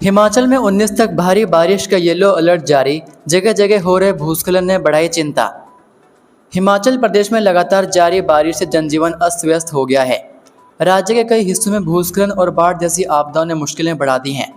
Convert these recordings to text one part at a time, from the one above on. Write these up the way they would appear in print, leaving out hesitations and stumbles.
हिमाचल में 19 तक भारी बारिश का येलो अलर्ट जारी, जगह जगह हो रहे भूस्खलन ने बढ़ाई चिंता। हिमाचल प्रदेश में लगातार जारी बारिश से जनजीवन अस्त व्यस्त हो गया है। राज्य के कई हिस्सों में भूस्खलन और बाढ़ जैसी आपदाओं ने मुश्किलें बढ़ा दी हैं।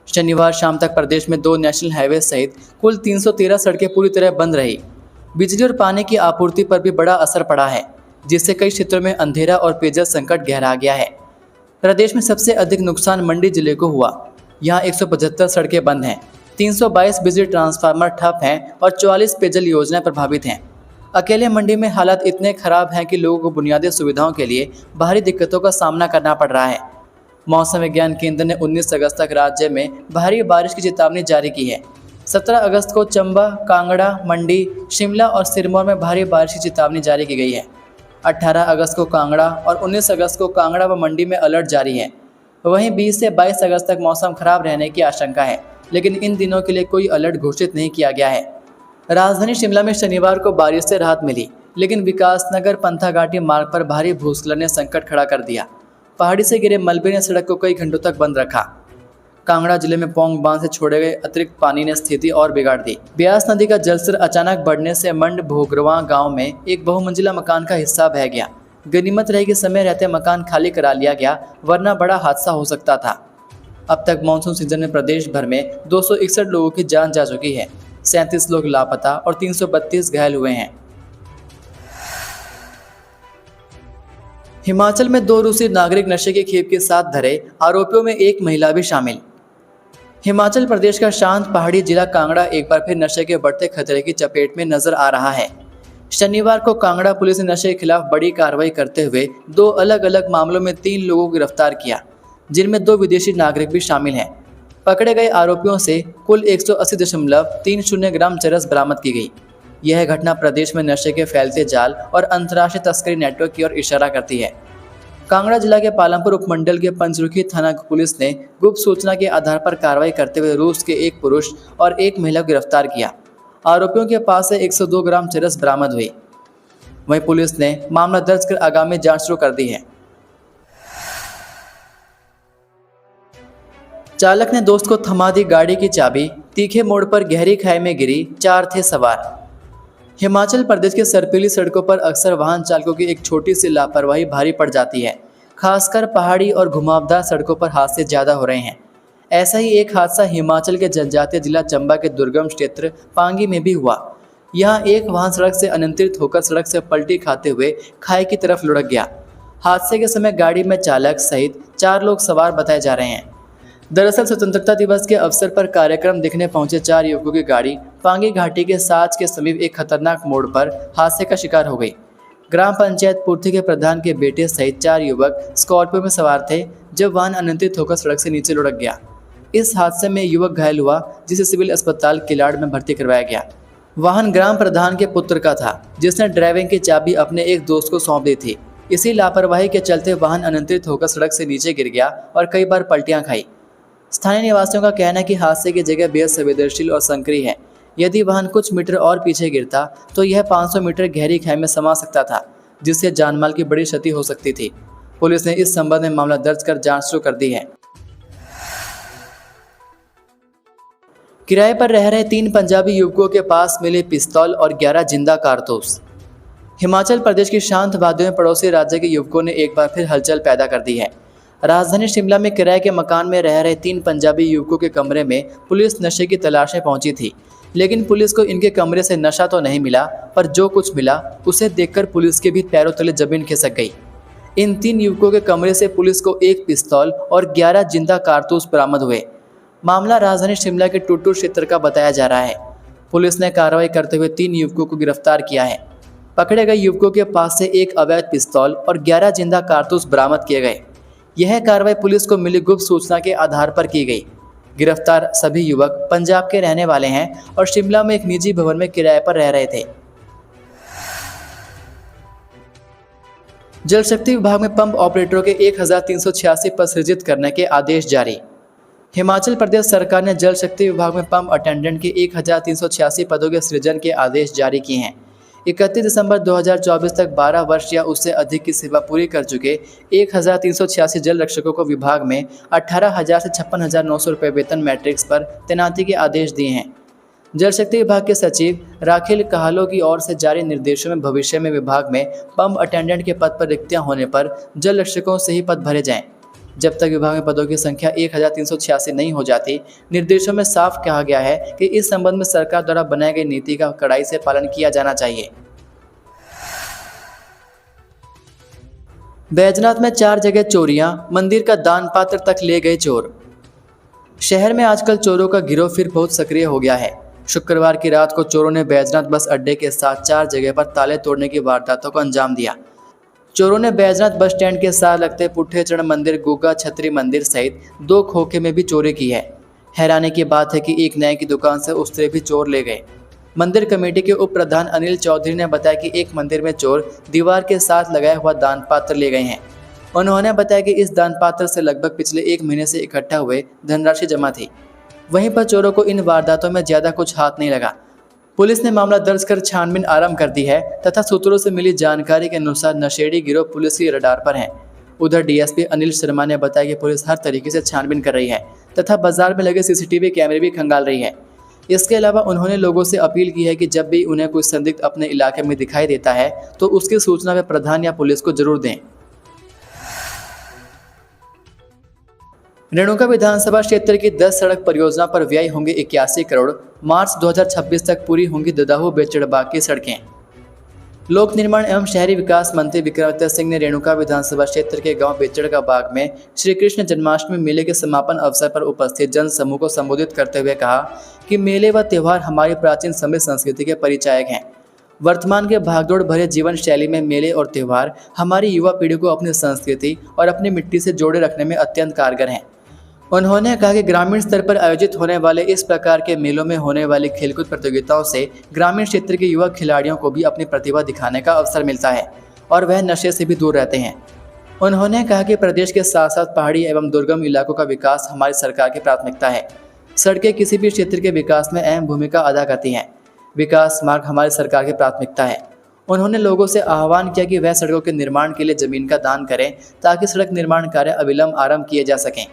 शनिवार शाम तक प्रदेश में 2 नेशनल हाईवे सहित कुल 313 सड़कें पूरी तरह बंद रही। बिजली और पानी की आपूर्ति पर भी बड़ा असर पड़ा है, जिससे कई क्षेत्रों में अंधेरा और पेयजल संकट गहरा गया है। प्रदेश में सबसे अधिक नुकसान मंडी जिले को हुआ। यहाँ 175 सड़कें बंद हैं, 322 बिजली ट्रांसफार्मर ठप हैं और 44 पेयजल योजनाएं प्रभावित हैं। अकेले मंडी में हालात इतने खराब हैं कि लोगों को बुनियादी सुविधाओं के लिए भारी दिक्कतों का सामना करना पड़ रहा है। मौसम विज्ञान केंद्र ने 19 अगस्त तक राज्य में भारी बारिश की चेतावनी जारी की है। 17 अगस्त को चंबा, कांगड़ा, मंडी, शिमला और सिरमौर में भारी बारिश की चेतावनी जारी की गई है। 18 अगस्त को कांगड़ा और 19 अगस्त को कांगड़ा व मंडी में अलर्ट जारी है। वहीं 20 से 22 अगस्त तक मौसम खराब रहने की आशंका है, लेकिन इन दिनों के लिए कोई अलर्ट घोषित नहीं किया गया है। राजधानी शिमला में शनिवार को बारिश से राहत मिली, लेकिन विकासनगर पंथाघाटी मार्ग पर भारी भूस्खलन ने संकट खड़ा कर दिया। पहाड़ी से गिरे मलबे ने सड़क को कई घंटों तक बंद रखा। कांगड़ा जिले में पौंग बांध से छोड़े गए अतिरिक्त पानी ने स्थिति और बिगाड़ दी। ब्यास नदी का जलस्तर अचानक बढ़ने से मंड भोगरवा गांव में एक बहुमंजिला मकान का हिस्सा बह गया। गनीमत रही कि समय रहते मकान खाली करा लिया गया, वरना बड़ा हादसा हो सकता था। अब तक मानसून सीजन में प्रदेश भर में 261 लोगों की जान जा चुकी है, 37 लोग लापता और 332 घायल हुए हैं। हिमाचल में 2 रूसी नागरिक नशे के खेप के साथ धरे, आरोपियों में एक महिला भी शामिल। हिमाचल प्रदेश का शांत पहाड़ी जिला कांगड़ा एक बार फिर नशे के बढ़ते खतरे की चपेट में नजर आ रहा है। शनिवार को कांगड़ा पुलिस ने नशे के खिलाफ बड़ी कार्रवाई करते हुए 2 अलग अलग मामलों में 3 लोगों को गिरफ्तार किया, जिनमें 2 विदेशी नागरिक भी शामिल हैं। पकड़े गए आरोपियों से कुल 180.30 ग्राम चरस बरामद की गई। यह घटना प्रदेश में नशे के फैलते जाल और अंतर्राष्ट्रीय तस्करी नेटवर्क की ओर इशारा करती है। कांगड़ा जिला के पालमपुर उपमंडल के पंचरुखी थाना पुलिस ने गुप्त सूचना के आधार पर कार्रवाई करते हुए रूस के एक पुरुष और एक महिला को गिरफ्तार किया। आरोपियों के पास से 102 ग्राम चरस बरामद हुई। वहीं पुलिस ने मामला दर्ज कर आगामी जांच शुरू कर दी है। चालक ने दोस्त को थमा दी गाड़ी की चाबी, तीखे मोड़ पर गहरी खाई में गिरी, 4 थे सवार। हिमाचल प्रदेश के सर्पीली सड़कों पर अक्सर वाहन चालकों की एक छोटी सी लापरवाही भारी पड़ जाती है। खासकर पहाड़ी और घुमावदार सड़कों पर हादसे ज्यादा हो रहे हैं। ऐसा ही एक हादसा हिमाचल के जनजातीय जिला चंबा के दुर्गम क्षेत्र पांगी में भी हुआ। यहाँ एक वाहन सड़क से अनियंत्रित होकर सड़क से पलटी खाते हुए खाई की तरफ लुढ़क गया। हादसे के समय गाड़ी में चालक सहित 4 लोग सवार बताए जा रहे हैं। दरअसल स्वतंत्रता दिवस के अवसर पर कार्यक्रम देखने पहुंचे 4 युवकों की गाड़ी पांगी घाटी के साच के समीप एक खतरनाक मोड़ पर हादसे का शिकार हो गई। ग्राम पंचायत पूर्थी के प्रधान के बेटे सहित 4 युवक स्कॉर्पियो में सवार थे, जब वाहन अनियंत्रित होकर सड़क से नीचे लुढ़क गया। इस हादसे में युवक घायल हुआ, जिसे सिविल अस्पताल किलाड़ में भर्ती करवाया गया। वाहन ग्राम प्रधान के पुत्र का था, जिसने ड्राइविंग की चाबी अपने एक दोस्त को सौंप दी थी। इसी लापरवाही के चलते वाहन अनियंत्रित होकर सड़क से नीचे गिर गया और कई बार पलटियां खाई। स्थानीय निवासियों का कहना है कि हादसे की जगह बेहद संवेदनशील और संकरी है। यदि वाहन कुछ मीटर और पीछे गिरता तो यह 500 मीटर गहरी खाई में समा सकता था, जिससे जानमाल की बड़ी क्षति हो सकती थी। पुलिस ने इस संबंध में मामला दर्ज कर जांच शुरू कर दी है। किराए पर रह रहे 3 पंजाबी युवकों के पास मिले पिस्तौल और 11 जिंदा कारतूस। हिमाचल प्रदेश की शांत वादियों में पड़ोसी राज्य के युवकों ने एक बार फिर हलचल पैदा कर दी है। राजधानी शिमला में किराए के मकान में रह रहे 3 पंजाबी युवकों के कमरे में पुलिस नशे की तलाश में पहुंची थी, लेकिन पुलिस को इनके कमरे से नशा तो नहीं मिला, पर जो कुछ मिला उसे देखकर पुलिस के भी पैरों तले जमीन खिसक गई। इन 3 युवकों के कमरे से पुलिस को 1 पिस्तौल और 11 जिंदा कारतूस बरामद हुए। मामला राजधानी शिमला के टुटू क्षेत्र का बताया जा रहा है। पुलिस ने कार्रवाई करते हुए 3 युवकों को गिरफ्तार किया है। पकड़े गए युवकों के पास से 1 अवैध पिस्तौल और 11 जिंदा कारतूस बरामद किए गए। यह कार्रवाई पुलिस को मिली गुप्त सूचना के आधार पर की गई। गिरफ्तार सभी युवक पंजाब के रहने वाले हैं और शिमला में एक निजी भवन में किराए पर रह रहे थे। जल शक्ति विभाग में पंप ऑपरेटरों के 1386 पद सृजित करने के आदेश जारी। हिमाचल प्रदेश सरकार ने जल शक्ति विभाग में पंप अटेंडेंट के 1386 पदों के सृजन के आदेश जारी किए हैं। 31 दिसंबर 2024 तक 12 वर्ष या उससे अधिक की सेवा पूरी कर चुके 1386 जल रक्षकों को विभाग में 18,000 से 56,900 रुपये वेतन मैट्रिक्स पर तैनाती के आदेश दिए हैं। जल शक्ति विभाग के सचिव राखिल कहालो की ओर से जारी निर्देशों में भविष्य में विभाग में पंप अटेंडेंट के पद पर रिक्तियां होने पर जल रक्षकों से ही पद भरे जाएं। जब तक विभाग में पदों की संख्या 1386 नहीं हो जाती, निर्देशों में साफ कहा गया है कि इस संबंध में सरकार द्वारा बनाई गई नीति का कड़ाई से पालन किया जाना चाहिए। बैजनाथ में 4 जगह चोरियां, मंदिर का दान पात्र तक ले गए चोर। शहर में आजकल चोरों का गिरोह फिर बहुत सक्रिय हो गया है। शुक्रवार की रात को चोरों ने बैजनाथ बस अड्डे के साथ 4 जगह पर ताले तोड़ने की वारदातों को अंजाम दिया। चोरों ने बैजनाथ बस स्टैंड के साथ लगते पुट्ठेचरण मंदिर, गुग्गा छत्री मंदिर सहित 2 खोखे में भी चोरी की है। हैरानी की बात है कि एक नए की दुकान से उस तरह भी चोर ले गए। मंदिर कमेटी के उप प्रधान अनिल चौधरी ने बताया कि एक मंदिर में चोर दीवार के साथ लगाया हुआ दान पात्र ले गए हैं। उन्होंने बताया कि इस दान पात्र से लगभग पिछले 1 महीने से इकट्ठा हुए धनराशि जमा थी। वहीं पर चोरों को इन वारदातों में ज्यादा कुछ हाथ नहीं लगा। पुलिस ने मामला दर्ज कर छानबीन आरंभ कर दी है तथा सूत्रों से मिली जानकारी के अनुसार नशेड़ी गिरोह पुलिस की रडार पर है। उधर डीएसपी अनिल शर्मा ने बताया कि पुलिस हर तरीके से छानबीन कर रही है तथा बाजार में लगे सीसीटीवी कैमरे भी खंगाल रही है। इसके अलावा उन्होंने लोगों से अपील की है कि जब भी उन्हें कोई संदिग्ध अपने इलाके में दिखाई देता है तो उसकी सूचना वे प्रधान या पुलिस को जरूर दें। रेणुका विधानसभा क्षेत्र की 10 सड़क परियोजना पर व्यय होंगे 81 करोड़। मार्च 2026 तक पूरी होंगी ददाहू बेचड़बाग की सड़कें। लोक निर्माण एवं शहरी विकास मंत्री विक्रमादित्य सिंह ने रेणुका विधानसभा क्षेत्र के गांव बेचड़का बाग में श्री कृष्ण जन्माष्टमी मेले के समापन अवसर पर उपस्थित जन समूह को संबोधित करते हुए कहा कि मेले व त्यौहार हमारी प्राचीन समृद्ध संस्कृति के परिचायक हैं। वर्तमान के भागदौड़ भरे जीवन शैली में मेले और त्यौहार हमारी युवा पीढ़ी को अपनी संस्कृति और अपनी मिट्टी से जोड़े रखने में अत्यंत कारगर हैं। उन्होंने कहा कि ग्रामीण स्तर पर आयोजित होने वाले इस प्रकार के मेलों में होने वाली खेलकूद प्रतियोगिताओं से ग्रामीण क्षेत्र के युवा खिलाड़ियों को भी अपनी प्रतिभा दिखाने का अवसर मिलता है और वह नशे से भी दूर रहते हैं। उन्होंने कहा कि प्रदेश के साथ साथ पहाड़ी एवं दुर्गम इलाकों का विकास हमारी सरकार की प्राथमिकता है। सड़कें किसी भी क्षेत्र के विकास में अहम भूमिका अदा करती हैं। विकास मार्ग हमारी सरकार की प्राथमिकता है। उन्होंने लोगों से आह्वान किया कि वह सड़कों के निर्माण के लिए जमीन का दान करें ताकि सड़क निर्माण कार्य अविलंब आरंभ किए जा सकें।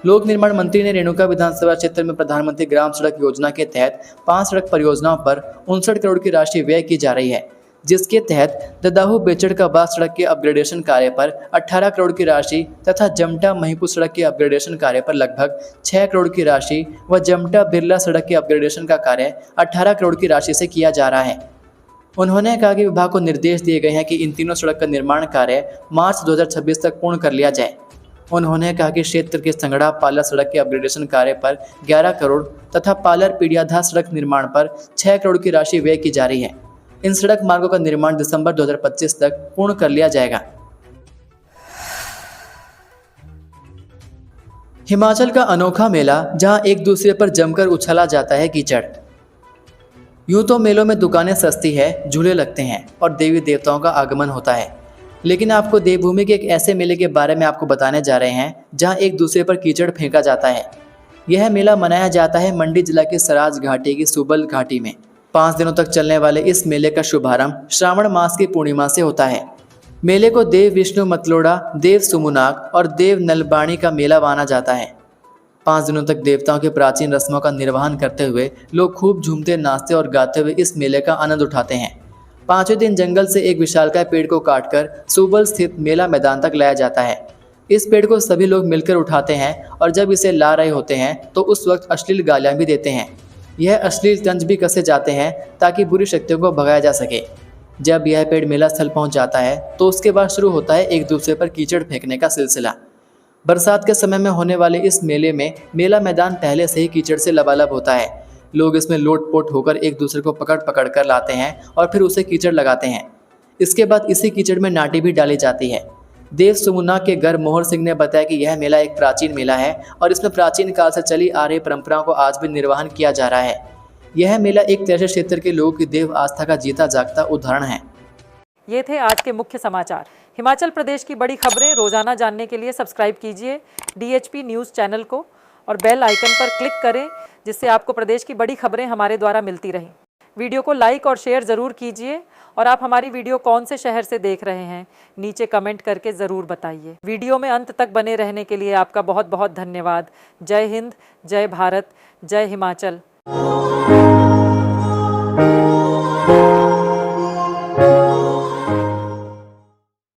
लोक निर्माण मंत्री ने रेणुका विधानसभा क्षेत्र में प्रधानमंत्री ग्राम सड़क योजना के तहत 5 सड़क परियोजनाओं पर 59 करोड़ की राशि व्यय की जा रही है, जिसके तहत ददाहू बेचड़का बाग सड़क के अपग्रेडेशन कार्य पर 18 करोड़ की राशि तथा जमटा महिपुर सड़क के अपग्रेडेशन कार्य पर लगभग 6 करोड़ की राशि व जमटा बिरला सड़क के अपग्रेडेशन का कार्य 18 करोड़ की राशि से किया जा रहा है। उन्होंने कहा कि विभाग को निर्देश दिए गए हैं कि इन तीनों सड़क का निर्माण कार्य मार्च 2026 तक पूर्ण कर लिया जाए। उन्होंने कहा कि क्षेत्र के संगड़ा पालर सड़क के अपग्रेडेशन कार्य पर 11 करोड़ तथा पालर पीड़ियाधार सड़क निर्माण पर 6 करोड़ की राशि व्यय की जा रही है। इन सड़क मार्गों का निर्माण दिसंबर 2025 तक पूर्ण कर लिया जाएगा। हिमाचल का अनोखा मेला जहां एक दूसरे पर जमकर उछला जाता है कीचड़। यूं तो मेलों में दुकानें सस्ती है, झूले लगते हैं और देवी देवताओं का आगमन होता है, लेकिन आपको देवभूमि के एक ऐसे मेले के बारे में आपको बताने जा रहे हैं जहां एक दूसरे पर कीचड़ फेंका जाता है। यह मेला मनाया जाता है मंडी जिला के सराज घाटी की सुबल घाटी में। 5 दिनों तक चलने वाले इस मेले का शुभारंभ श्रावण मास की पूर्णिमा से होता है। मेले को देव विष्णु मतलोड़ा, देव सुमुनाग और देव नलबाणी का मेला माना जाता है। 5 दिनों तक देवताओं के प्राचीन रस्मों का निर्वहन करते हुए लोग खूब झूमते, नाचते और गाते हुए इस मेले का आनंद उठाते हैं। 5वें दिन जंगल से एक विशालकाय पेड़ को काटकर सुबल स्थित मेला मैदान तक लाया जाता है। इस पेड़ को सभी लोग मिलकर उठाते हैं और जब इसे ला रहे होते हैं तो उस वक्त अश्लील गालियां भी देते हैं। यह अश्लील तंज भी कसे जाते हैं ताकि बुरी शक्तियों को भगाया जा सके। जब यह पेड़ मेला स्थल पहुंच जाता है तो उसके बाद शुरू होता है एक दूसरे पर कीचड़ फेंकने का सिलसिला। बरसात के समय में होने वाले इस मेले में मेला मैदान पहले से ही कीचड़ से लबालब होता है। लोग इसमें लोटपोट होकर एक दूसरे को पकड़ कर लाते हैं और फिर उसे कीचड़ लगाते हैं। इसके बाद इसी कीचड़ में नाटी भी डाली जाती है। देव सुमुना के घर मोहर सिंह ने बताया कि यह मेला एक प्राचीन मेला है और इसमें प्राचीन काल से चली आ रही परंपराओं को आज भी निर्वहन किया जा रहा है। यह मेला एक तरह से क्षेत्र के लोगों की देव आस्था का जीता जागता उदाहरण है। ये थे आज के मुख्य समाचार। हिमाचल प्रदेश की बड़ी खबरें रोजाना जानने के लिए सब्सक्राइब कीजिए DHP न्यूज़ चैनल को और बेल आइकन पर क्लिक करें, जिससे आपको प्रदेश की बड़ी खबरें हमारे द्वारा मिलती रहें। वीडियो को लाइक और शेयर ज़रूर कीजिए और आप हमारी वीडियो कौन से शहर से देख रहे हैं नीचे कमेंट करके ज़रूर बताइए। वीडियो में अंत तक बने रहने के लिए आपका बहुत बहुत धन्यवाद। जय हिंद, जय भारत, जय हिमाचल।